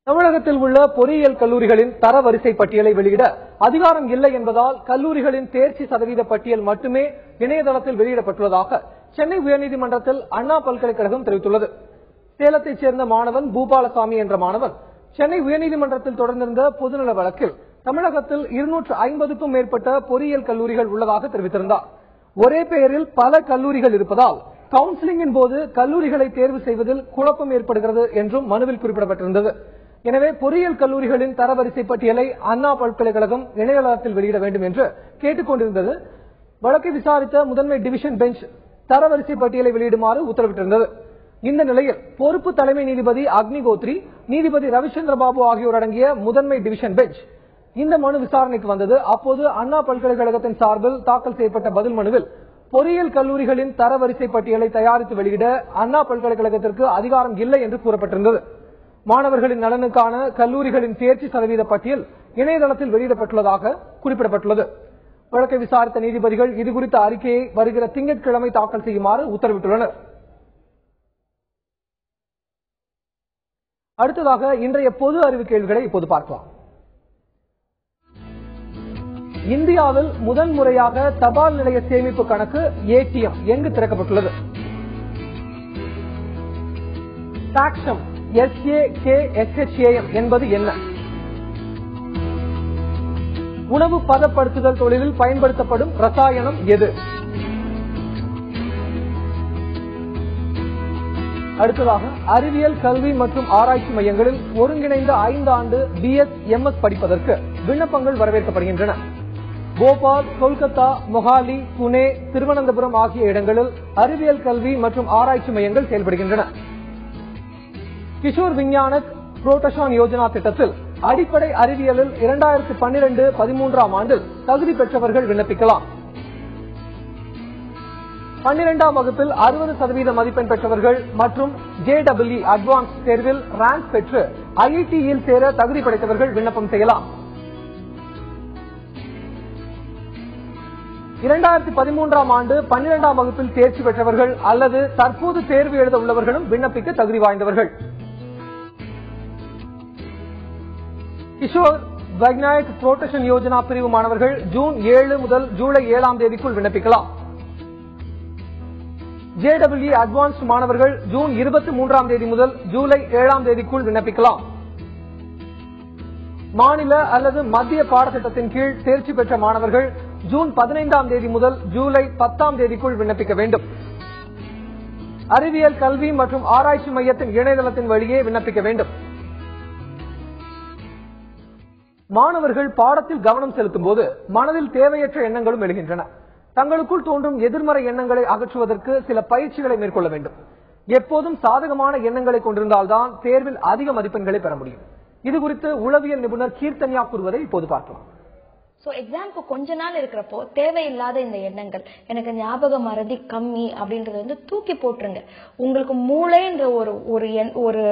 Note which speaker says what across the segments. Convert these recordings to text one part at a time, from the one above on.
Speaker 1: தமிழகத்தில் உள்ள பொறியியல் கல்லூரிகளின் தரவரிசை பட்டியலை வெளியிட அதிகாரம் இல்லை என்பதால் கல்லூரிகளின் தேர்ச்சி சதவீத பட்டியல் மட்டுமே இணையதளத்தில் வெளியிடப்பட்டுள்ளதாக சென்னை உயர்நீதிமன்றத்தில் அண்ணா பல்கலைக்கழகம் தெரிவித்துள்ளது. சேலத்தைச் சேர்ந்த மாணவன் பூபாலசாமி என்ற மாணவன் சென்னை உயர்நீதிமன்றத்தில் தொடர்ந்திருந்த பொதுநல வழக்கில் தமிழகத்தில் 250க்கும் மேற்பட்ட பொறியியல் கல்லூரிகள் உள்ளதாக தெரிவித்திருந்தார். ஒரே பெயரில் பல கல்லூரிகள் இருப்பதால் கவுன்சிலிங்கின் போது கல்லூரிகளை தேர்வு செய்வதில் குழப்பம் ஏற்படுகிறது என்றும் மனுவில் குறிப்பிடப்பட்டிருந்தது. எனவே பொறியியல் கல்லூரிகளின் தரவரிசை பட்டியலை அண்ணா பல்கலைக்கழகம் இணையதளத்தில் வெளியிட வேண்டும் என்று கேட்டுக் கொண்டிருந்தது. வழக்கை விசாரித்த முதன்மை டிவிஷன் பெஞ்ச் தரவரிசை பட்டியலை வெளியிடுமாறு உத்தரவிட்டிருந்தது. இந்த நிலையில் பொறுப்பு தலைமை நீதிபதி அக்னிகோத்ரி, நீதிபதி ரவிச்சந்திர பாபு ஆகியோர் அடங்கிய முதன்மை டிவிஷன் பெஞ்ச் இந்த மனு விசாரணைக்கு வந்தது. அப்போது அண்ணா பல்கலைக்கழகத்தின் சார்பில் தாக்கல் செய்யப்பட்ட பதில் மனுவில் பொறியியல் கல்லூரிகளின் தரவரிசை பட்டியலை தயாரித்து வெளியிட அண்ணா பல்கலைக்கழகத்திற்கு அதிகாரம் இல்லை என்று கூறப்பட்டிருந்தது. மாணவர்களின் நலனுக்கான கல்லூரிகளின் தேர்ச்சி சதவீத பட்டியல் இணையதளத்தில் வெளியிடப்பட்டுள்ளதாக குறிப்பிடப்பட்டுள்ளது. வழக்கை விசாரித்த நீதிபதிகள் இதுகுறித்த அறிக்கையை வருகிற திங்கட்கிழமை தாக்கல் செய்யுமாறு உத்தரவிட்டுள்ளனர். அடுத்ததாக இன்றைய பொது அறிவு கேள்விகளை இப்போது பார்க்கலாம். இந்தியாவில் முதன்முறையாக தபால் நிலைய சேமிப்பு கணக்கு ஏடிஎம் எங்கு திறக்கப்பட்டுள்ளது? சாக்ஷம் SAKSHAM என்பது என்ன? உணவு பதப்படுத்துதல் தொழிலில் பயன்படுத்தப்படும் ரசாயனம் எது? அடுத்ததாக அறிவியல் கல்வி மற்றும் ஆராய்ச்சி மையங்களில் ஒருங்கிணைந்த 5 ஆண்டு BS MS படிப்பதற்கு விண்ணப்பங்கள் வரவேற்கப்படுகின்றன. போபால், கொல்கத்தா, மொஹாலி, புனே, திருவனந்தபுரம் ஆகிய இடங்களில் அறிவியல் கல்வி மற்றும் ஆராய்ச்சி மையங்கள் செயல்படுகின்றன. கிஷோர் விஞ்ஞானக் புரோட்டஷான் யோஜனா திட்டத்தில் அடிப்படை அறிவியலில் 2012-13 ஆண்டில் தகுதி பெற்றவர்கள் விண்ணப்பிக்கலாம். 12ஆம் வகுப்பில் 60% மதிப்பெண் பெற்றவர்கள் மற்றும் JEE அட்வான்ஸ் தேர்வில் ரேங்க் பெற்று IIT-யில் சேர தகுதி படைத்தவர்கள் விண்ணப்பம் செய்யலாம். 2013ஆம் ஆண்டு 12ஆம் வகுப்பில் தேர்ச்சி பெற்றவர்கள் அல்லது தற்போது தேர்வு எழுத உள்ளவர்களும் விண்ணப்பிக்க தகுதி வாய்ந்தவர்கள். கிஷோர் வைக்நாயக் புரோட்டஷன் யோஜனா பிரிவு மாணவர்கள் ஜூன் 7 முதல் ஜூலை 7ஆம் தேதிக்குள் விண்ணப்பிக்கலாம். JEE அட்வான்ஸ்ட் மாணவர்கள் ஜூன் 23ஆம் தேதி முதல் ஜூலை 7ஆம் தேதிக்குள் விண்ணப்பிக்கலாம். மாநில அல்லது மத்திய பாடத்திட்டத்தின் கீழ் தேர்ச்சி பெற்ற மாணவர்கள் ஜூன் 15ஆம் தேதி முதல் ஜூலை 10ஆம் தேதிக்குள் விண்ணப்பிக்க வேண்டும். அறிவியல் கல்வி மற்றும் ஆராய்ச்சி மையத்தின் இணையதளத்தின் வழியே விண்ணப்பிக்க வேண்டும். மாணவர்கள் பாடத்தில் கவனம் செலுத்தும் போது மனதில் தேவையற்ற எண்ணங்களும் எழுகின்றன. தங்களுக்குள் தோன்றும் எதிர்மறை எண்ணங்களை அகற்றுவதற்கு சில பயிற்சிகளை மேற்கொள்ள வேண்டும். எப்போதும் சாதகமான எண்ணங்களை கொண்டிருந்தால்தான் தேர்வில் அதிக மதிப்பெண்களை பெற முடியும். இது குறித்து உளவியல் நிபுணர் கீர்த்தன்யா கூறுவதை இப்போது பார்க்கலாம்.
Speaker 2: எக்ஸாம்க்கு கொஞ்ச நாள் இருக்கிறப்போ தேவையில்லாத இந்த எண்ணங்கள், எனக்கு ஞாபக மறதி கம்மி அப்படின்றது வந்து தூக்கி போட்டுருங்க. உங்களுக்கு மூளைன்ற ஒரு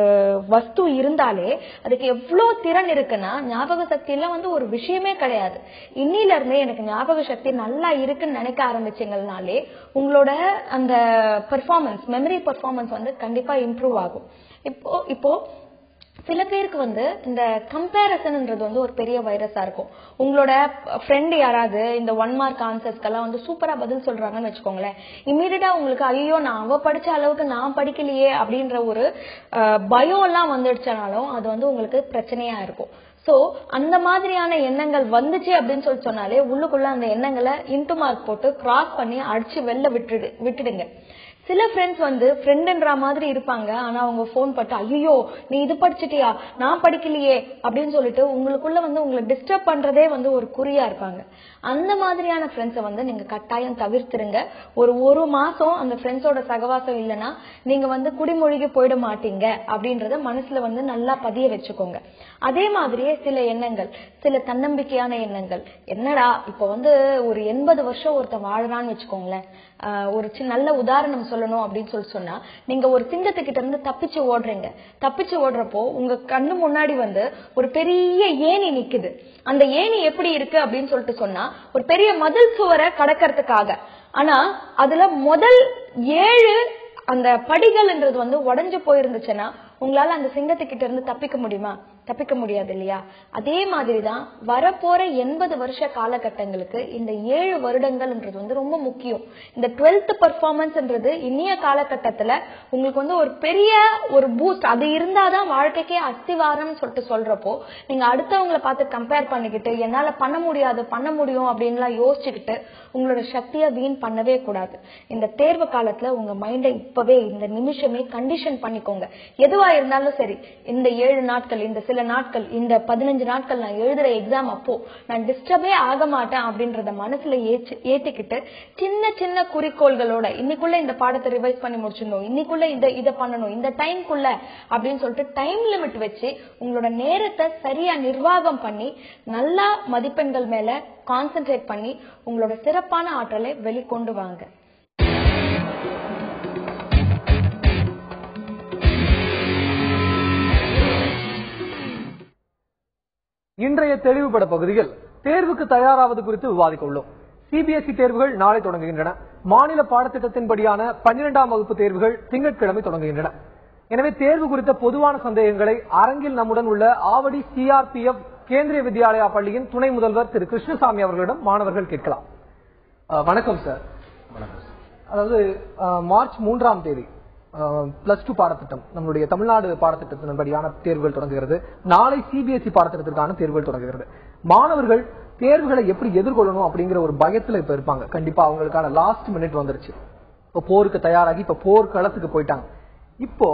Speaker 2: வஸ்து இருந்தாலே அதுக்கு எவ்வளவு திறன் இருக்குன்னா, ஞாபக சக்தி எல்லாம் வந்து ஒரு விஷயமே கிடையாது. இன்னில இருந்தே எனக்கு ஞாபக சக்தி நல்லா இருக்குன்னு நினைக்க ஆரம்பிச்சீங்கனாலே உங்களோட அந்த பெர்ஃபார்மன்ஸ், மெமரி பெர்ஃபார்மன்ஸ் வந்து கண்டிப்பா இம்ப்ரூவ் ஆகும். இப்போ சில பேருக்கு வந்து இந்த கம்பேரிசன்ன்றது வந்து ஒரு பெரிய வைரஸா இருக்கும். உங்களோட ஃப்ரெண்ட் யாராவது இந்த 1 மார்க் ஆன்சர்ஸ்க்கெல்லாம் வந்து சூப்பரா பதில் சொல்றாங்கன்னு வச்சுக்கோங்களேன், இமீடியட்டா உங்களுக்கு ஐயோ நான் அவ படிச்ச அளவுக்கு நான் படிக்கலையே அப்படின்ற ஒரு பயம் எல்லாம் வந்துடுச்சனாலும் அது வந்து உங்களுக்கு பிரச்சனையா இருக்கும். சோ அந்த மாதிரியான எண்ணங்கள் வந்துச்சு அப்படின்னு சொன்னாலே உள்ளுக்குள்ள அந்த எண்ணங்களை இன்டு மார்க் போட்டு கிராஸ் பண்ணி அடிச்சு வெளில விட்டுடுங்க. சில ஃப்ரெண்ட்ஸ் வந்து ஃப்ரெண்ட்ன்ற மாதிரி இருப்பாங்க, ஆனா அவங்க போன் பட்டு ஐயோ நீ இது படிச்சுட்டியா நான் படிக்கலையே அப்படின்னு சொல்லிட்டு உங்களுக்குள்ள வந்து உங்களை டிஸ்டர்ப் பண்றதே வந்து ஒரு குறியா இருப்பாங்க. அந்த மாதிரியான ஃப்ரெண்ட்ஸை வந்து நீங்க கட்டாயம் தவிர்த்துருங்க. ஒரு மாசம் அந்த ஃப்ரெண்ட்ஸோட சகவாசம் இல்லைன்னா நீங்க வந்து குடிமொழிக்கு போயிட மாட்டீங்க அப்படின்றத மனசுல வந்து நல்லா பதிய வச்சுக்கோங்க. அதே மாதிரியே சில எண்ணங்கள், சில தன்னம்பிக்கையான எண்ணங்கள், என்னடா இப்ப வந்து ஒரு 80 வருஷம் ஒருத்தன் வாழறான்னு வச்சுக்கோங்களேன், ஒரு நல்ல உதாரணம் சொல்லணும் அப்படின்னு சொன்னா, நீங்க ஒரு சிங்கத்துக்கிட்ட இருந்து தப்பிச்சு ஓடுறீங்க. தப்பிச்சு ஓடுறப்போ உங்க கண்ணு முன்னாடி வந்து ஒரு பெரிய ஏணி நிக்குது. அந்த ஏணி எப்படி இருக்கு அப்படின்னு சொல்லிட்டு சொன்னா, ஒரு பெரிய மதில் சுவரை கடக்கிறதுக்காக. ஆனா அதுல முதல் 7 அந்த படிகள்ன்றது வந்து உடைஞ்சு போயிருந்துச்சுன்னா உங்களால அந்த சிங்கத்துக்கிட்ட இருந்து தப்பிக்க முடியுமா? தப்பிக்க முடியாது இல்லையா? அதே மாதிரிதான் வரப்போற 80 வருஷ காலகட்டங்களுக்கு இந்த 7 வருடங்கள்ன்றது வந்து ரொம்ப முக்கியம். இந்த 12th பெர்ஃபார்மன்ஸ்ன்றது இன்னைய காலகட்டத்துல உங்களுக்கு வந்து ஒரு பெரிய ஒரு பூஸ்ட், அது இருந்தாதான் வாழ்க்கைக்கே அஸ்திவாரம் சொல்லிட்டு சொல்றப்போ நீங்க அடுத்தவங்களை பார்த்து கம்பேர் பண்ணிக்கிட்டு என்னால பண்ண முடியாது பண்ண முடியும் அப்படின்லாம் யோசிச்சுக்கிட்டு உங்களோட சக்தியை வீண் பண்ணவே கூடாது. இந்த தேர்வு காலத்துல உங்க மைண்டை இப்பவே இந்த நிமிஷமே கண்டிஷன் பண்ணிக்கோங்க. எதுவா இருந்தாலும் சரி, இந்த 7 நாட்கள், இந்த சில நாட்கள், இந்த 15 நாட்கள் நான் எழுதுற எக்ஸாம் அப்போ நான் டிஸ்டர்பே ஆக மாட்டேன் அப்படின்றத மனசுல ஏத்திக்கிட்டு சின்ன சின்ன குறிக்கோள்களோட இன்னைக்குள்ள இந்த பாடத்தை ரிவைஸ் பண்ணி முடிச்சிடணும், இன்னைக்குள்ள இதை பண்ணணும், இந்த டைம்குள்ள அப்படின்னு சொல்லிட்டு டைம் லிமிட் வச்சு உங்களோட நேரத்தை சரியா நிர்வாகம் பண்ணி நல்லா மதிப்பெண்கள் மேல கான்சென்ட்ரேட் பண்ணி உங்களோட சிறப்பான ஆற்றலை வெளிக்கொண்டு வாங்க.
Speaker 1: இன்றைய தெளிவுபட பகுதியில் தேர்வுக்கு தயாராவது குறித்து விவாதிக்க உள்ளோம். சிபிஎஸ்இ தேர்வுகள் நாளை தொடங்குகின்றன. மாநில பாடத்திட்டத்தின்படியான 12ஆம் வகுப்பு தேர்வுகள் திங்கட்கிழமை தொடங்குகின்றன. எனவே தேர்வு குறித்த பொதுவான சந்தேகங்களை அரங்கில் நம்முடன் உள்ள ஆவடி சிஆர்பிஎஃப் கேந்திரிய வித்யாலயா பள்ளியின் துணை முதல்வர் திரு கிருஷ்ணசாமி அவர்களிடம் மாணவர்கள் கேட்கலாம். வணக்கம் சார். அதாவது மார்ச் 3ஆம் தேதி பிளஸ் 2 பாடத்திட்டம், நம்மளுடைய தமிழ்நாடு பாடத்திட்டத்தின்படியான தேர்வுகள் தொடங்குகிறது. நாளை சிபிஎஸ்இ பாடத்திட்டத்திற்கான தேர்வுகள் தொடங்குகிறது. மாணவர்கள் தேர்வுகளை எப்படி எதிர்கொள்ளணும் அப்படிங்கிற ஒரு பயத்துல இப்ப இருப்பாங்க. கண்டிப்பா அவங்களுக்கான லாஸ்ட் மினிட் வந்துருச்சு. இப்போ போருக்கு தயாராகி இப்ப போர்க்களத்துக்கு போயிட்டாங்க. இப்போ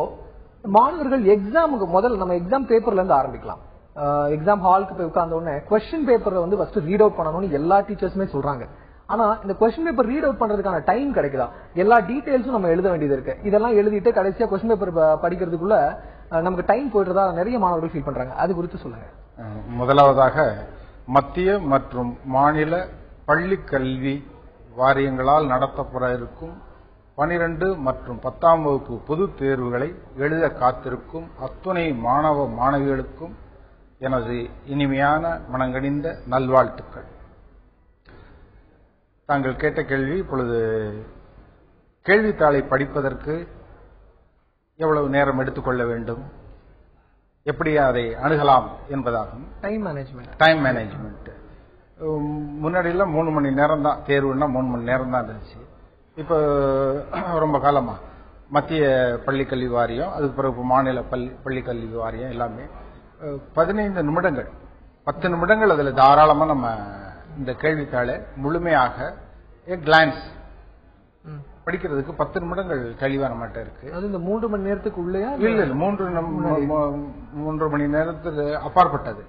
Speaker 1: மாணவர்கள் எக்ஸாமுக்கு முதல்ல நம்ம எக்ஸாம் பேப்பர்ல இருந்து ஆரம்பிக்கலாம். எக்ஸாம் ஹாலுக்கு போய் உட்கார்ந்த உடனே கொஸ்டின் பேப்பரை வந்து ஃபர்ஸ்ட் ரீட் அவுட் பண்ணணும்னு எல்லா டீச்சர்ஸுமே சொல்றாங்க. ஆனா இந்த கொஸ்டின் பேப்பர் ரீட் அவுட் பண்றதுக்கான டைம் கிடைக்குதா? எல்லா டீடைல்ஸும் நம்ம எழுத வேண்டியது இருக்கு. இதெல்லாம் எழுதிட்டு கடைசியா கொஸ்டின் பேப்பர் படிக்கிறதுக்குள்ள நமக்கு டைம் போயிடுறதா நிறைய மாணவர்கள் ஃபீல் பண்றாங்க. அது குறித்து சொல்லுங்க.
Speaker 3: முதலாவதாக மத்திய மற்றும் மாநில பள்ளி கல்வி வாரியங்களால் நடத்தப்பட இருக்கும் 12 மற்றும் 10ஆம் வகுப்பு பொது தேர்வுகளை எழுத காத்திருக்கும் அத்துணை மாணவ மாணவிகளுக்கும் எனது இனிமையான மனங்கனிந்த நல்வாழ்த்துக்கள். தாங்கள் கேட்ட கேள்வி, இப்பொழுது கேள்வித்தாளை படிப்பதற்கு எவ்வளவு நேரம் எடுத்துக்கொள்ள வேண்டும், எப்படி அதை அணுகலாம் என்பதாகும். டைம் மேனேஜ்மெண்ட் முன்னாடியெல்லாம் 3 மணி நேரம் தான் தேர்வுன்னா 3 மணி நேரம் தான் இருந்துச்சு. இப்போ ரொம்ப காலமா மத்திய பள்ளிக்கல்வி வாரியம், அதுக்கு பிறகு மாநில பள்ளிக்கல்வி வாரியம் எல்லாமே 15 நிமிடங்கள் 10 நிமிடங்கள் அதில் தாராளமா நம்ம இந்த கேள்வித்தாளை முழுமையாக கிளான்ஸ் படிக்கிறதுக்கு 10 நிமிடங்கள் தெளிவா நம்மகிட்ட இருக்கு. அது இந்த 3 மணி நேரத்துக்கு உள்ளே இல்ல 3 மணி நேரத்துக்கு அப்பாற்பட்டது.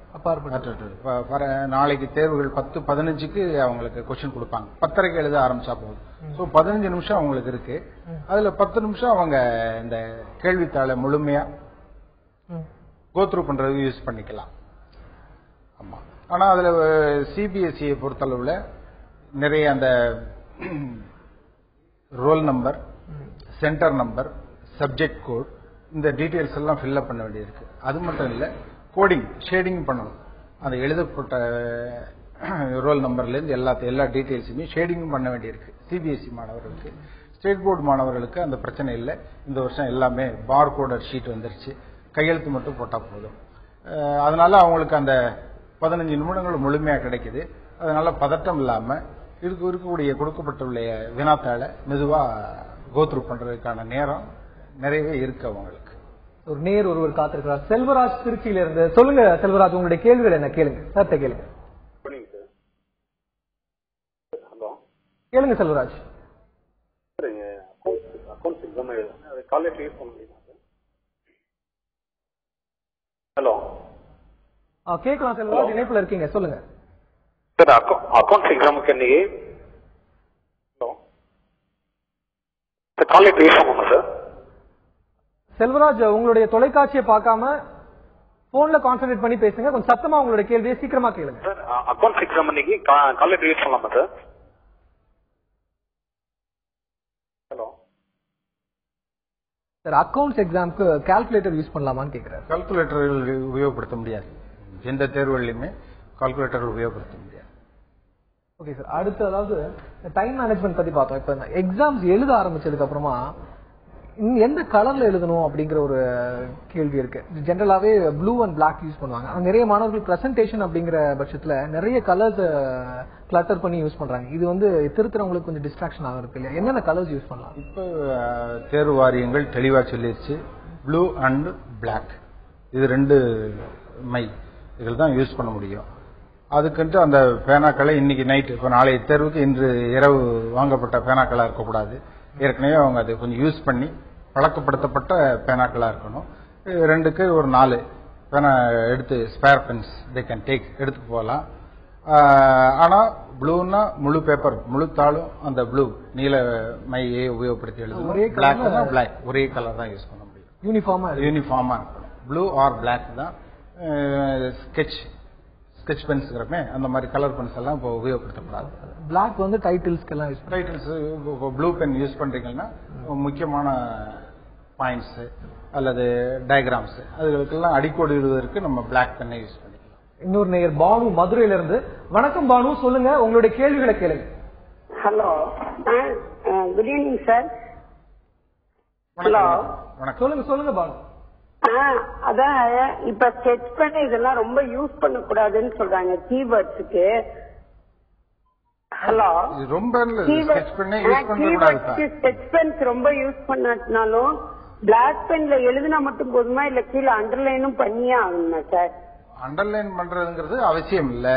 Speaker 3: நாளைக்கு தேர்வுகள் 10:15க்கு அவங்களுக்கு கொஸ்டின் கொடுப்பாங்க. 10:30க்கு எழுத ஆரம்பிச்சா போதும். சோ 15 நிமிஷம் அவங்களுக்கு இருக்கு. அதுல 10 நிமிஷம் அவங்க இந்த கேள்வித்தாளை முழுமையா கோத்ரூ பண்றது யூஸ் பண்ணிக்கலாம். ஆமா. ஆனா அதுல சிபிஎஸ்இ பொறுத்தளவுல நிறைய அந்த roll number, centre number, subject code, இந்த டீடைல்ஸ் எல்லாம் ஃபில்அப் பண்ண வேண்டியிருக்கு. அது மட்டும் இல்ல, கோடிங் ஷேடிங் பண்ணணும். அந்த எழுதப்பட்ட ரோல் நம்பர்ல இருந்து எல்லா டீடைல்ஸுமே ஷேடிங் பண்ண வேண்டியிருக்கு. சிபிஎஸ்இ மாணவர்களுக்கு. ஸ்டேட் போர்டு மாணவர்களுக்கு அந்த பிரச்சனை இல்லை. இந்த வருஷம் எல்லாமே பார் கோடர் ஷீட் வந்துருச்சு. கையெழுத்து மட்டும் போட்டா போதும். அதனால அவங்களுக்கு அந்த 15 நிமிடங்கள் முழுமையா கிடைக்குது. அதனால பதட்டம் இல்லாம இருக்கக்கூடிய கொடுக்கப்பட்டுள்ள வினாத்தாளை மெதுவா கோத்ரூ பண்றதுக்கான நேரம் நிறையவே இருக்கு அவங்களுக்கு.
Speaker 1: ஒருவர் காத்திருக்கிறார். செல்வராஜ் திருச்சியில இருந்து. சொல்லுங்க செல்வராஜ், உங்களுடைய கேள்விகள் என்ன? கேளுங்க சார், கேளுங்க. கேளுங்க செல்வராஜ்.
Speaker 4: ஹலோ,
Speaker 1: கேட்கலாம் செல்வராஜ், இணைப்புல இருக்கீங்க, சொல்லுங்க
Speaker 4: சார். அக்கௌண்ட்ஸ் எக்ஸாமுக்கு இன்னைக்கு காலேஜ் யூஸ் பண்ணுமா சார்?
Speaker 1: செல்வராஜ், உங்களுடைய தொலைக்காட்சியை பார்க்காம போன்ல கான்சென்ட்ரேட் பண்ணி பேசுங்க. கொஞ்சம் சத்தமா உங்களுடைய கேள்வியை சீக்கிரமா கேளுங்க
Speaker 4: சார். அக்கௌண்ட்ஸ் எக்ஸாம் இன்னைக்கு காலேஜ் யூஸ் பண்ணலாமா சார்? ஹலோ
Speaker 1: சார், அக்கௌண்ட்ஸ் எக்ஸாமுக்கு கால்குலேட்டர் யூஸ் பண்ணலாமான்னு கேட்கிறேன்.
Speaker 3: கால்குலேட்டர்கள் உபயோகப்படுத்த முடியாது. எந்த தேர்வுகளிலுமே கால்குலேட்டர் உபயோகப்படுத்த முடியாது.
Speaker 1: Okay sir. அடுத்து, அதாவது டைம் மேனேஜ்மெண்ட் பத்தி பார்த்தோம். இப்ப எக்ஸாம்ஸ் எழுத ஆரம்பிச்சதுக்கு அப்புறமா எந்த கலர்ல எழுதணும் அப்படிங்கிற ஒரு கேள்வி இருக்கு. ஜெனரலாவே ப்ளூ அண்ட் பிளாக் யூஸ் பண்ணுவாங்க. நிறைய மாணவர்கள் பிரசன்டேஷன் அப்படிங்கிற பட்சத்துல நிறைய கலர்ஸ் கிளட்டர் பண்ணி யூஸ் பண்றாங்க. இது வந்து திருத்துறவங்களுக்கு கொஞ்சம் டிஸ்ட்ராக்ஷன் ஆகும் இருக்கு இல்லையா? என்னென்ன கலர்ஸ் யூஸ் பண்ணலாம்?
Speaker 3: இப்போ தேர்வு வாரியங்கள் தெளிவா சொல்லிருச்சு, ப்ளூ அண்ட் பிளாக் இது 2 மை இதில் தான் யூஸ் பண்ண முடியும். அதுக்குன்ட்டு அந்த பேனாக்களை இன்னைக்கு நைட்டு, இப்போ நாளைய தேர்வுக்கு இன்று இரவு வாங்கப்பட்ட பேனாக்களா இருக்கக்கூடாது. ஏற்கனவே அவங்க அதை கொஞ்சம் யூஸ் பண்ணி பழக்கப்படுத்தப்பட்ட பேனாக்களா இருக்கணும். 2க்கு ஒரு 4 பேனா எடுத்து spare pens they can take எடுத்து போகலாம். ஆனா ப்ளூன்னா முழு பேப்பர் முழு தாளும் அந்த ப்ளூ நீல மையை உபயோகப்படுத்தி எழுதணும். பிளாக்னா பிளாக் ஒரே கலர் தான் யூஸ் பண்ண முடியும். யூனிஃபார்மா இருக்கணும். ப்ளூ ஆர் பிளாக் தான். ஸ்கெட்ச் பென்ஸ்ங்கிறமே அந்த மாதிரி கலர் பென்ஸ் எல்லாம் இப்போ உபயோகப்படுத்தக்கூடாது.
Speaker 1: பிளாக் வந்து டைட்டில்ஸ்க்கெல்லாம் use
Speaker 3: titles blue pen use பண்றீங்கன்னா முக்கியமான பாயிண்ட்ஸ் அல்லது டயக்ராம்ஸ் அதுகளுக்கெல்லாம் அடிக்கோடு எழுதுவதற்கு நம்ம பிளாக் பென்னை யூஸ் பண்ணிக்கலாம்.
Speaker 1: இன்னொரு நேயர் பானு மதுரையில இருந்து. வணக்கம் பானு, சொல்லுங்க உங்களுடைய கேள்விகளை கேளுங்க.
Speaker 5: Hello, good evening sir.
Speaker 3: Hello,
Speaker 1: சொல்லுங்க பானு.
Speaker 5: அதான் இப்ப ஸ்கெட்ச் பண்ண இதெல்லாம் ரொம்ப யூஸ் பண்ண கூடாதுன்னு சொல்றாங்க கீவேர்ட்ஸுக்கு. ஹலோ,
Speaker 3: ரொம்ப ஸ்கெட்ச் பென் யூஸ் பண்ண கூடாது.
Speaker 5: ஸ்கெட்ச் பென்ஸ் ரொம்ப யூஸ் பண்ணாலும் பிளாக் பென்ல எழுதினா மட்டும் போதுமா, இல்ல கீழே அண்டர்லைனும் பண்ணியே ஆகணுமா சார்?
Speaker 3: அண்டர்லைன் பண்றதுங்கிறது அவசியம் இல்ல.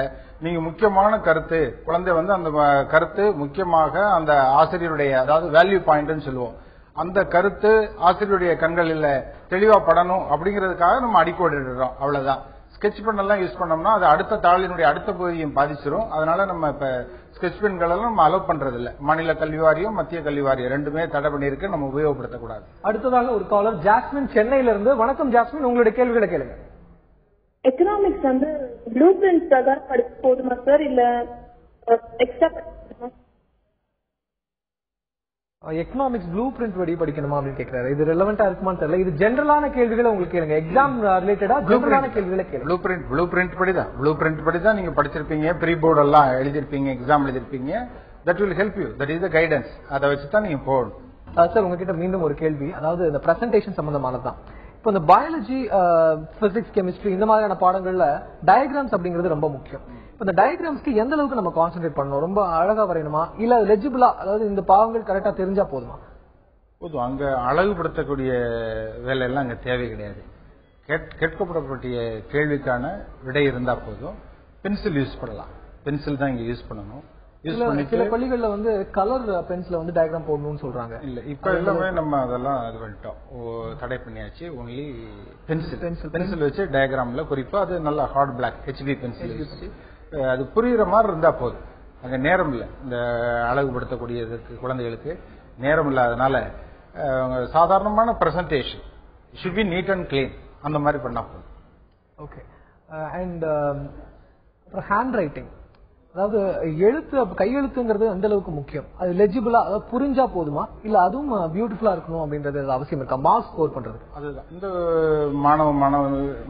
Speaker 3: நீங்க முக்கியமான கருத்து குழந்தை வந்து அந்த கருத்து முக்கியமாக அந்த ஆசிரியருடைய, அதாவது வேல்யூ பாயிண்ட்னு சொல்லுவோம், அந்த கருத்து ஆசிரியருடைய கண்களில் தெளிவா படணும் அப்படிங்கிறதுக்காக நம்ம அடிக்கோடு எழுதுறோம், அவ்வளவுதான். ஸ்கெட்ச் பென் எல்லாம் யூஸ் பண்ணோம்னா அது அடுத்த தாளினுடைய அடுத்த பகுதியும் பாதிச்சிடும். அதனால நம்ம இப்ப ஸ்கெட்ச் பென்கள் எல்லாம் நம்ம அலோவ் பண்றது இல்ல. மாநில கல்வி வாரியம் மத்திய கல்வி வாரியம் 2மே தடை பண்ணிருக்கு, நம்ம உபயோகப்படுத்தக்கூடாது.
Speaker 1: அடுத்ததாக ஒரு காலர் ஜாஸ்மின் சென்னையில இருந்து. வணக்கம் ஜாஸ்மின், உங்களுடைய கேள்விகளை கேளுங்க.
Speaker 6: எக்கனாமிக்ஸ் வந்து ப்ளூ பிரிண்ட் பிரகாரம் படிக்க போதுமா சார், இல்ல எக்ஸ்ட்ரா
Speaker 1: எக்கனாமிக்ஸ் ப்ளூ பிரிண்ட் படி படிக்கணுமா அப்படின்னு கேட்கிறாரு. இது ரெலவெண்டா இருக்குமான்னு தெரியல. இது ஜெனரலான கேள்விகளை உங்களுக்கு கேளுங்க. எக்ஸாம் ரிலேட்டடா ஜெனரலான கேள்விகளை கேளுங்க.
Speaker 3: ப்ளூ பிரிண்ட் படிதான் நீங்க படிச்சிருப்பீங்க, ப்ரீ போர்டு எல்லாம் எழுதிருப்பீங்க, எக்ஸாம் எழுதிருப்பீங்க. That will help you. That is the guidance. அதை வச்சுதான் நீங்க போகணும்.
Speaker 1: சார், உங்ககிட்ட மீண்டும் ஒரு கேள்வி, அதாவது இந்த பிரசன்டேஷன் சம்பந்தமானதான். இப்போ இந்த பயாலஜி, பிசிக்ஸ், கெமிஸ்ட்ரி இந்த மாதிரியான பாடங்கள்ல டயக்ராம்ஸ் அப்படிங்கிறது ரொம்ப முக்கியம். இந்த டயக்ராம்ஸ்க்கு எந்த அளவுக்கு நம்ம கான்சென்ட்ரேட் பண்ணணும்? ரொம்ப அழகா வரையணுமா, இல்ல லெஜிபிளா, அதாவது இந்த பாவங்கள் கரெக்டா தெரிஞ்சா போதுமா?
Speaker 3: போதும். அங்க அழகுபடுத்தக்கூடிய வேலையெல்லாம் அங்க தேவை கிடையாது. கேட்கப்படக்கூடிய கேள்விக்கான விடை இருந்தா போதும். பென்சில் யூஸ் பண்ணலாம். பென்சில் தான் இங்க யூஸ் பண்ணணும்.
Speaker 1: சில பள்ளிகள்ல வந்து கலர் பென்சில வந்து டயக்ராம் போடணும்னு சொல்றாங்க.
Speaker 3: இல்ல, இப்ப எல்லாமே நம்ம அதெல்லாம் இது பண்ணிட்டோம், தடை பண்ணியாச்சு. ஒன்லி பென்சில் வச்சு டயக்ராம்ல குறிப்பா அது நல்ல ஹார்ட் பிளாக் HB பென்சில் வச்சு அது புரியுற மாதிரி இருந்தா போதும். அங்க நேரம் இல்லை, இந்த அழகுபடுத்தக்கூடியதுக்கு குழந்தைகளுக்கு நேரம் இல்லாதனால சாதாரணமான presentation should be neat and clean அந்த மாதிரி பண்ணா போதும்.
Speaker 1: ஓகே. அண்ட் ஹேண்ட் ரைட்டிங், அதாவது எழுத்து, கையெழுத்துங்கிறது அந்த அளவுக்கு முக்கியம். அது லெஜிபிளா, அதாவது புரிஞ்சா போதுமா, இல்ல அதுவும் பியூட்டிஃபுல்லா இருக்கணும் அப்படின்றது அவசியம் இருக்கா மார்க்ஸ் ஸ்கோர் பண்றது? அதுதான். இந்த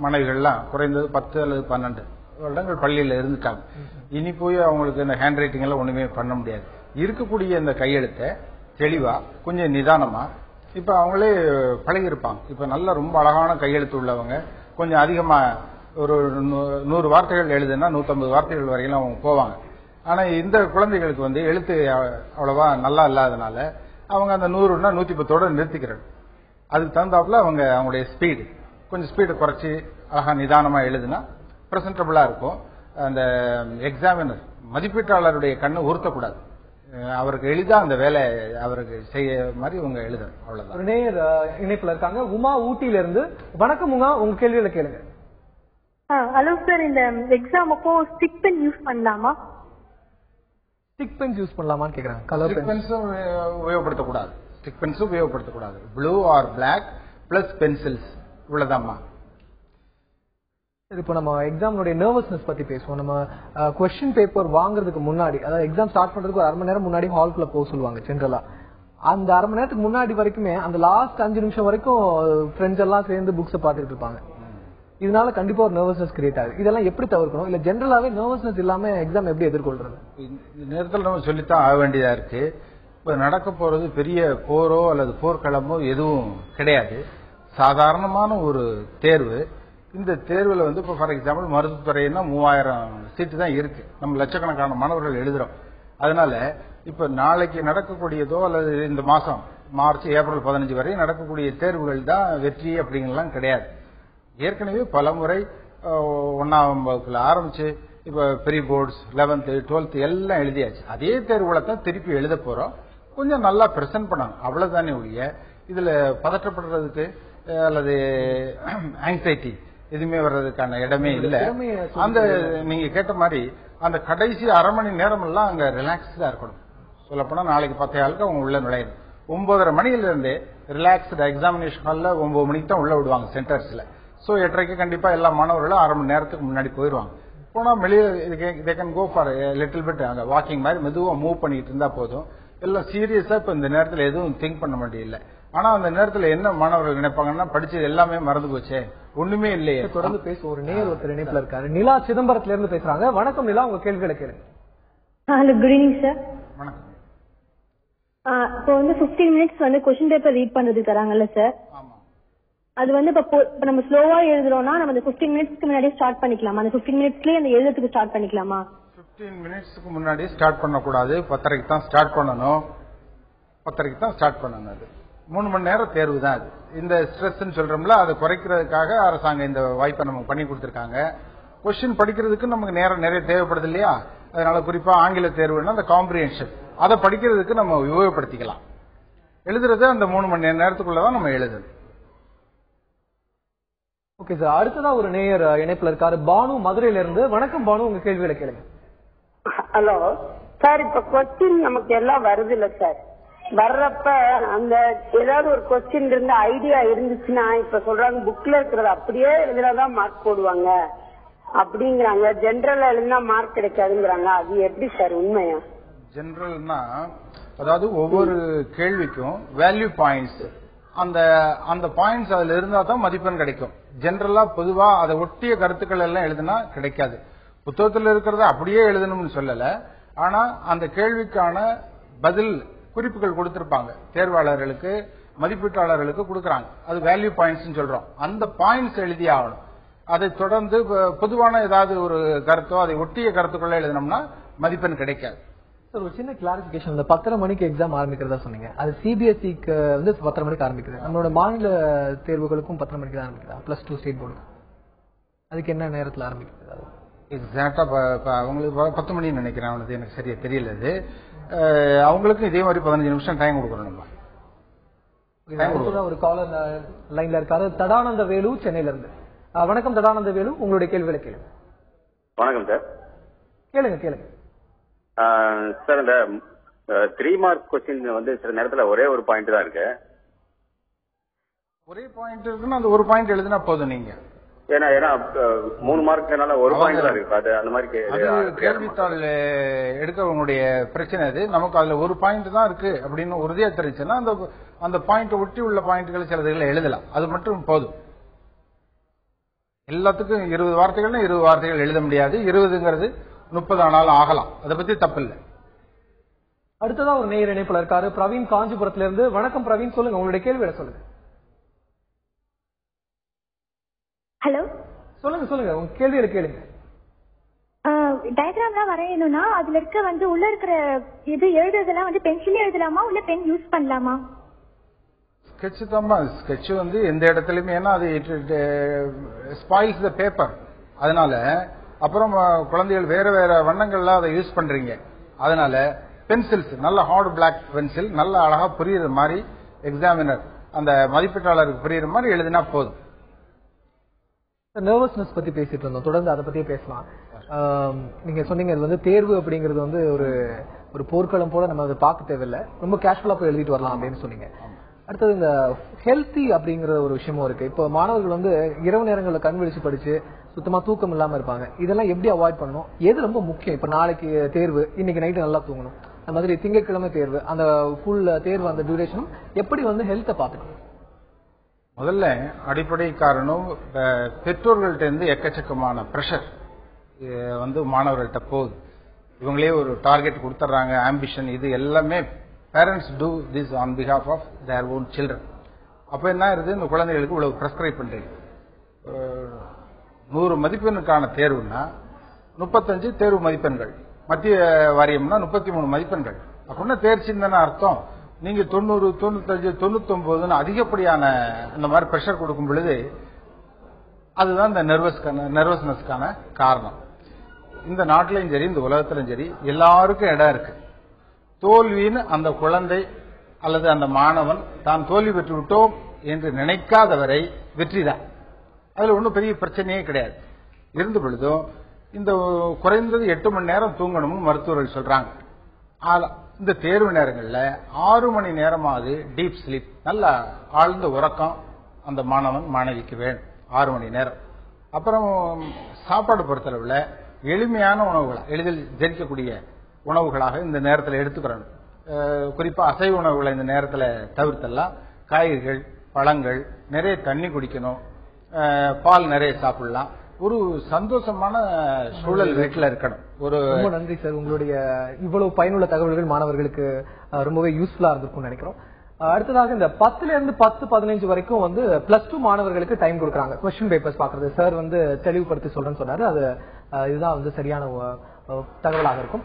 Speaker 1: மாணவிகள்லாம் குறைந்தது 10 அல்லது 12 வருடங்கள் பள்ளியில இருந்துட்டாங்க. இனி போய் அவங்களுக்கு இந்த ஹேண்ட் ரைட்டிங் எல்லாம் ஒண்ணுமே பண்ண முடியாது. இருக்கக்கூடிய இந்த கையெழுத்தை தெளிவா கொஞ்சம் நிதானமா இப்ப அவங்களே பழகி இருப்பாங்க. இப்ப நல்ல ரொம்ப அழகான கையெழுத்து உள்ளவங்க கொஞ்சம் அதிகமா ஒரு 100 வார்த்தைகள் எழுதுனா 150 வார்த்தைகள் வரையிலும் அவங்க போவாங்க. ஆனா இந்த குழந்தைகளுக்கு வந்து எழுத்து அவ்வளவா நல்லா இல்லாதனால அவங்க அந்த 100னா 110ஓட நிறுத்திக்கிறாங்க. அதுக்கு தகுந்தாப்புல அவங்களுடைய ஸ்பீடு கொஞ்சம் ஸ்பீடை குறைச்சி அழகா நிதானமா எழுதுனா பிரசன்டபிளா இருக்கும். அந்த எக்ஸாமினர் மதிப்பீட்டாளருடைய கண்ணு உறுத்தக்கூடாது. அவருக்கு எளிதா அந்த வேலை அவருக்கு செய்ய மாதிரி உங்க எழுதணும், அவ்வளவுதான். ஒரு நேயர் இணைப்புல இருக்காங்க, உமா ஊட்டியில இருந்து. வணக்கம் உமா, உங்க கேள்வியில கேளுங்க.
Speaker 6: ஹலோ சார், இந்த எக்ஸாமுக்கும் ஸ்டிக் பென் யூஸ் பண்ணலாமா?
Speaker 1: ஸ்டிக் பென்ஸ் யூஸ் பண்ணலாமான்னு கேக்குறாங்க. கலர்
Speaker 3: பென்ஸும் உபயோகப்படுத்தக்கூடாது. ஸ்டிக் பென்ஸும் உபயோகப்படுத்தக்கூடாது. Blue or black plus pencils இவ்வளவுதான்மா.
Speaker 1: இப்போ நம்ம எக்ஸாமுடைய நர்வஸ்னஸ் பத்தி பேசுவோம். நம்ம கொஸ்டின் பேப்பர் வாங்குறதுக்கு முன்னாடி, அதாவது எக்ஸாம் ஸ்டார்ட் பண்றதுக்கு ஒரு 1/2 மணி நேரம் முன்னாடி ஹால்குள்ள போக சொல்லுவாங்க ஜென்ரலா. அந்த 1/2 மணி நேரத்துக்கு முன்னாடி வரைக்குமே அந்த லாஸ்ட் 5 நிமிஷம் வரைக்கும் ஃப்ரெண்ட்ஸ் எல்லாம் சேர்ந்து புக்ஸை பார்த்துட்டு இருப்பாங்க. இதனால கண்டிப்பா ஒரு நர்வஸ்னஸ் கிரியேட் ஆகுது. இதெல்லாம் எப்படி தவிர்க்கணும்? இல்ல ஜென்ரலாவே நர்வஸ்னஸ் இல்லாம எக்ஸாம் எப்படி எதிர்கொள்றது?
Speaker 3: இந்த நேரத்தில் நம்ம சொல்லித்தான் ஆக வேண்டியதா இருக்கு. இப்ப நடக்க போறது பெரிய போரோ அல்லது போர்க்களமோ எதுவும் கிடையாது. சாதாரணமான ஒரு தேர்வு. இந்த தேர்வுல வந்து இப்ப ஃபார் எக்ஸாம்பிள் மருத்துவத்துறைன்னா 3000 சீட்டு தான் இருக்கு. நம்ம லட்சக்கணக்கான மாணவர்கள் எழுதுறோம். அதனால இப்ப நாளைக்கு நடக்கக்கூடியதோ அல்லது இந்த மாசம் மார்ச் ஏப்ரல் 15 வரை நடக்கக்கூடிய தேர்வுகள் தான் வெற்றி அப்படிங்கலாம் கிடையாது. ஏற்கனவே பல முறை 1ஆம் வகுப்புல ஆரம்பிச்சு இப்ப ப்ரீ போர்ட்ஸ் 11th 12th எல்லாம் எழுதியாச்சு. அதே தேர்வுகளை தான் திருப்பி எழுத போறோம். கொஞ்சம் நல்லா பிரசன்ட் பண்ணணும், அவ்வளவுதானே ஒழிய இதுல பதற்றப்படுறதுக்கு அல்லது ஆங்ஸைட்டி எதுவுமே வர்றதுக்கான இடமே இல்லை. அந்த நீங்க கேட்ட மாதிரி அந்த கடைசி அரை மணி நேரம் எல்லாம் அங்க ரிலாக்ஸ்டா இருக்கணும். சொல்லப்போனா நாளைக்கு 10 அவங்க உள்ள நுழையணும். 9:30 மணில இருந்தே ரிலாக்ஸ்டு எக்ஸாமினேஷன் ஹால்ல 9 மணிக்கு தான் உள்ள விடுவாங்க சென்டர்ஸ்ல. சோ 8:30 கண்டிப்பா எல்லா மாணவர்களும் அரை மணி நேரத்துக்கு முன்னாடி போயிருவாங்க. போனா வெளியே they can go for little bit அங்க வாக்கிங் மாதிரி மெதுவா மூவ் பண்ணிட்டு இருந்தா போதும். எல்லாம் சீரியஸா இப்ப இந்த நேரத்துல எதுவும் திங்க் பண்ண வேண்டியதில்லை. ஆனா அந்த நேரத்துல என்ன மாணவர்கள் நினைப்பாங்கன்னா படிச்சது எல்லாமே மறந்து போச்சே, ஒண்ணுமே இல்லையே.
Speaker 1: தொடர்ந்து பேச ஒரு ஒருத்தர் இணைப்புல இருக்காரு. நிலா சிதம்பரத்துல இருந்து பேசுறாங்க. வணக்கம் நிலா, உங்க கேள்விகளை கேளுங்க.
Speaker 6: Hello, good evening sir.
Speaker 3: வணக்கம்.
Speaker 6: இப்போ வந்து 15 மினிட்ஸ் வந்து கொஸ்டின் பேப்பர் ரீட் பண்றதுக்கு தராங்கல்ல சார்?
Speaker 3: ஆமா.
Speaker 6: அது வந்து இப்ப நம்ம ஸ்லோவா எழுதுறோம்னா நம்ம அந்த 15 மினிட்ஸ்க்கு முன்னாடியே ஸ்டார்ட் பண்ணிக்கலாமா? அந்த 15 மினிட்ஸ்லயே அந்த எழுதுறதுக்கு ஸ்டார்ட் பண்ணிக்கலாமா?
Speaker 3: 15 மினிட்ஸ்க்கு முன்னாடி ஸ்டார்ட் பண்ணக்கூடாது. 10:30க்கு தான் ஸ்டார்ட் பண்ணணும். 10:30க்கு தான் ஸ்டார்ட் பண்ணணும். அது 3 மணி நேரம் தேர்வு தான். அது இந்த ஸ்ட்ரெஸ் சொல்றோம்ல, அதை குறைக்கிறதுக்காக அரசாங்கம் இந்த வாய்ப்பை நமக்கு பண்ணி கொடுத்திருக்காங்க. கொஸ்டின் படிக்கிறதுக்கு நமக்கு நேரம் நிறைய தேவைப்படுது இல்லையா? அதனால குறிப்பா ஆங்கில தேர்வுன்னா அந்த காம்ப்ரிஹென்ஷன் அதை படிக்கிறதுக்கு நம்ம உபயோகப்படுத்திக்கலாம். எழுதுறது அந்த 3 மணி நேரத்துக்குள்ளதான் நம்ம எழுதணும்.
Speaker 1: ஓகே சார், அடுத்ததா ஒரு நேயர் இணைப்புல இருக்காரு. பானு மதுரையில இருந்து. வணக்கம் பானு, உங்க கேள்விகளை கேளுங்க.
Speaker 5: ஹலோ சார், இப்ப கொஸ்டின் நமக்கு எல்லாம் வருது இல்ல சார்? வர்றப்ப அந்த ஏதாவது ஒரு கொஸ்டின் இருந்து ஐடியா இருந்துச்சுன்னா இப்ப சொல்றாங்க புக்ல இருக்கிறது அப்படியே எழுதுறதான் மார்க் போடுவாங்க அப்படிங்கிறாங்க. ஜெனரல் எழுதினா மார்க் கிடைக்காதுங்கிறாங்க. அது எப்படி சார் உண்மையா?
Speaker 3: ஜெனரல்னா அதாவது ஒவ்வொரு கேள்விக்கும் வேல்யூ பாயிண்ட்ஸ், அந்த பாயிண்ட்ஸ் அதுல இருந்தா தான் மதிப்பெண் கிடைக்கும். ஜெனரலா பொதுவா அதை ஒட்டிய கருத்துக்கள் எல்லாம் எழுதுனா கிடைக்காது. புத்தகத்தில் இருக்கிறத அப்படியே எழுதணும்னு சொல்லல, ஆனா அந்த கேள்விக்கான பதில் குறிப்புகள் கொடுத்திருப்பாங்க. தேர்வாளர்களுக்கு மதிப்பீட்டாளர்களுக்கு கொடுக்கறாங்க. அது வேல்யூ பாயிண்ட்ஸ் சொல்றோம். அந்த பாயிண்ட்ஸ் எழுதி ஆகணும். அதை தொடர்ந்து பொதுவான ஏதாவது ஒரு கருத்தோ அதை ஒட்டிய கருத்துக்களை எழுதினோம்னா மதிப்பெண் கிடைக்காது.
Speaker 1: சார், ஒரு சின்ன கிளாரிபிகேஷன். இந்த 10:30 மணிக்கு எக்ஸாம் ஆரம்பிக்கிறதா சொன்னீங்க. அது சிபிஎஸ்சிக்கு வந்து 10:30 மணிக்கு ஆரம்பிக்குது. நம்மளோட மாநில தேர்வுகளுக்கும் 10:30 மணிக்கு தான் ஆரம்பிக்குது. +2 ஸ்டேட் போர்டு அதுக்கு என்ன நேரத்தில் ஆரம்பிக்குது?
Speaker 3: எக்ஸாக்டா அவங்களுக்கு 10 மணின்னு நினைக்கிறேன். அவனுக்கு எனக்கு சரியா தெரியல. அது அவங்களுக்கும் இதே மாதிரி 15 நிமிஷம் டைம் கொடுக்கணும். நம்ம
Speaker 1: ஒரு காலர் லைன்ல இருக்காரு. தடானந்த வேலு சென்னையில இருந்து. வணக்கம் தடானந்த வேலு, உங்களுடைய கேள்விகளை கேளுங்க.
Speaker 4: வணக்கம் சார்.
Speaker 1: கேளுங்க.
Speaker 4: சார், இந்த 3 மார்க் கொஸ்டின் வந்து சில நேரத்துல ஒரே ஒரு பாயிண்ட் தான் இருக்கு.
Speaker 3: ஒரே பாயிண்ட் இருக்குன்னா அந்த ஒரு பாயிண்ட் எழுதினா போதும். நீங்க
Speaker 4: ஏன்னா 3 மார்க்னால ஒரு பாயிண்ட் தான் இருக்கு. அது அந்த மாதிரி
Speaker 3: கேள்வித்தாள் எடுக்கவங்களுடைய பிரச்சனை. அது நமக்கு அதுல ஒரு பாயிண்ட் தான் இருக்கு அப்படின்னு உறுதியா தெரிஞ்சுன்னா அந்த பாயிண்ட் ஒட்டி உள்ள பாயிண்ட்கள் சிலதுகளை எழுதலாம். அது மட்டும் போதும். எல்லாத்துக்கும் 20 வார்த்தைகள்னா 20 வார்த்தைகள் எழுத முடியாது. 20ங்கிறது 30 ஆனாலும் ஆகலாம். அதை பத்தி தப்பு இல்லை.
Speaker 1: அடுத்ததா ஒரு நேயர் இணைப்புல இருக்காரு. பிரவீன் காஞ்சிபுரத்துல இருந்து. வணக்கம் பிரவீன், சொல்லுங்க, உங்களுடைய கேள்விகளை சொல்லுங்க.
Speaker 6: ஹலோ,
Speaker 1: சொல்லுங்க, உங்க கேள்விகளை கேளுங்க.
Speaker 6: டயக்ராம்லாம் வரையணும்னா அதுல இருக்க வந்து உள்ள இருக்கிற இது எழுதுறதெல்லாம் வந்து பென்சில் எழுதலாமா இல்ல பென் யூஸ் பண்ணலாமா?
Speaker 3: ஸ்கெட்ச் தான். ஸ்கெட்ச் வந்து எந்த இடத்துலயுமே, ஏன்னா அது ஸ்பாயில்ஸ் த பேப்பர். அதனால அப்புறம் குழந்தைகள் வேற வேற வண்ணங்கள்ல அதை யூஸ் பண்றீங்க. அதனால பென்சில்ஸ், நல்ல ஹார்ட் பிளாக் பென்சில், நல்ல அழகா புரியுற மாதிரி எக்ஸாமினர் அந்த மதிப்பீட்டாளருக்கு புரியுற மாதிரி எழுதினா போதும்.
Speaker 1: நர்வஸ்னஸ் பத்தி பேசிட்டு இருந்தோம், தொடர்ந்து அதை பத்தியே பேசலாம். நீங்க சொன்னீங்க இது வந்து தேர்வு அப்படிங்கிறது வந்து ஒரு போர்க்களம் போல நம்ம அதை பார்க்க தேவையில்லை, ரொம்ப கேஷுவலா போய் எழுதிட்டு வரலாம் அப்படின்னு சொன்னீங்க. அடுத்தது இந்த ஹெல்த்தி அப்படிங்கிற ஒரு விஷயமும் இருக்கு. இப்போ மாணவர்கள் வந்து இரவு நேரங்களில் கண் விழிச்சு படிச்சு சுத்தமா தூக்கம் இல்லாம இருப்பாங்க. இதெல்லாம் எப்படி அவாய்ட் பண்ணணும்? எது ரொம்ப முக்கியம்? இப்ப நாளைக்கு தேர்வு, இன்னைக்கு நைட்டு நல்லா தூங்கணும், அந்த மாதிரி திங்கட்கிழமை தேர்வு, அந்த ஃபுல் தேர்வு அந்த டியூரேஷனும் எப்படி வந்து ஹெல்த்தை பார்த்துக்கணும்?
Speaker 3: முதல்ல அடிப்படை காரணம் பெற்றோர்கள்ட்ட இருந்து எக்கச்சக்கமான பிரஷர் வந்து மாணவர்கள்ட்ட போகுது. இவங்களே ஒரு டார்கெட் கொடுத்துட்றாங்க, ஆம்பிஷன், இது எல்லாமே parents do this on behalf of their own children. அப்ப என்ன ஆயிருது, இந்த குழந்தைகளுக்கு இவ்வளவு பிரெஸ்கிரைப் பண்றீங்க. 100 மதிப்பெண்ணுக்கான தேர்வுன்னா 35 தேர்வு மதிப்பெண்கள், மத்திய வாரியம்னா 33 மதிப்பெண்கள். அப்படின்னா தேர்ச்சின்னு தானே அர்த்தம். நீங்க 90, 95, 99 அதிகப்படியான இந்த மாதிரி பிரஷர் கொடுக்கும் பொழுது அதுதான் இந்த நர்வஸ்னஸ்க்கான காரணம். இந்த நாட்டிலையும் சரி இந்த உலகத்திலும் சரி எல்லாருக்கும் இடம் இருக்கு. தோல்வின்னு அந்த குழந்தை அல்லது அந்த மாணவன் தான் தோல்வி பெற்று விட்டோம் என்று நினைக்காதவரை வெற்றிதான். அதுல ஒன்றும் பெரிய பிரச்சனையே கிடையாது. இருந்த பொழுதும் இந்த குறைந்தது 8 மணி நேரம் தூங்கணும்னு மருத்துவர்கள் சொல்றாங்க. இந்த தேர்வு நேரங்கள்ல 6 மணி நேரமாவது டீப் ஸ்லீப், நல்ல ஆழ்ந்த உறக்கம் அந்த மாணவன் மாணவிக்கு வேணும். 6 மணி நேரம். அப்புறம் சாப்பாடு பொறுத்தளவுல எளிமையான உணவுகளா, எளிதில் ஜெரிக்கக்கூடிய உணவுகளாக இந்த நேரத்தில் எடுத்துக்கிறோம். குறிப்பா அசைவ உணவுகளை இந்த நேரத்தில் தவிர்த்தெல்லாம் காய்கறிகள், பழங்கள், நிறைய தண்ணி குடிக்கணும், பால் நிறைய சாப்பிடலாம். ஒரு சந்தோஷமான சூழல் வீட்டில் இருக்கணும்.
Speaker 1: ரொம்ப நன்றி சார், உங்களுடைய இவ்வளவு பயனுள்ள தகவல்கள் மாணவர்களுக்கு ரொம்பவே யூஸ்ஃபுல்லா இருந்திருக்கும்னு நினைக்கிறோம். அடுத்ததாக இந்த 10ல இருந்து 10-15 வரைக்கும் வந்து +2 மாணவர்களுக்கு டைம் கொடுக்குறாங்க கொஸ்டின் பேப்பர்ஸ் பாக்குறது. சார் வந்து தெளிவுபடுத்தி சொல்றேன்னு சொன்னாரு. அது இதுதான் வந்து சரியான தகவலாக இருக்கும்.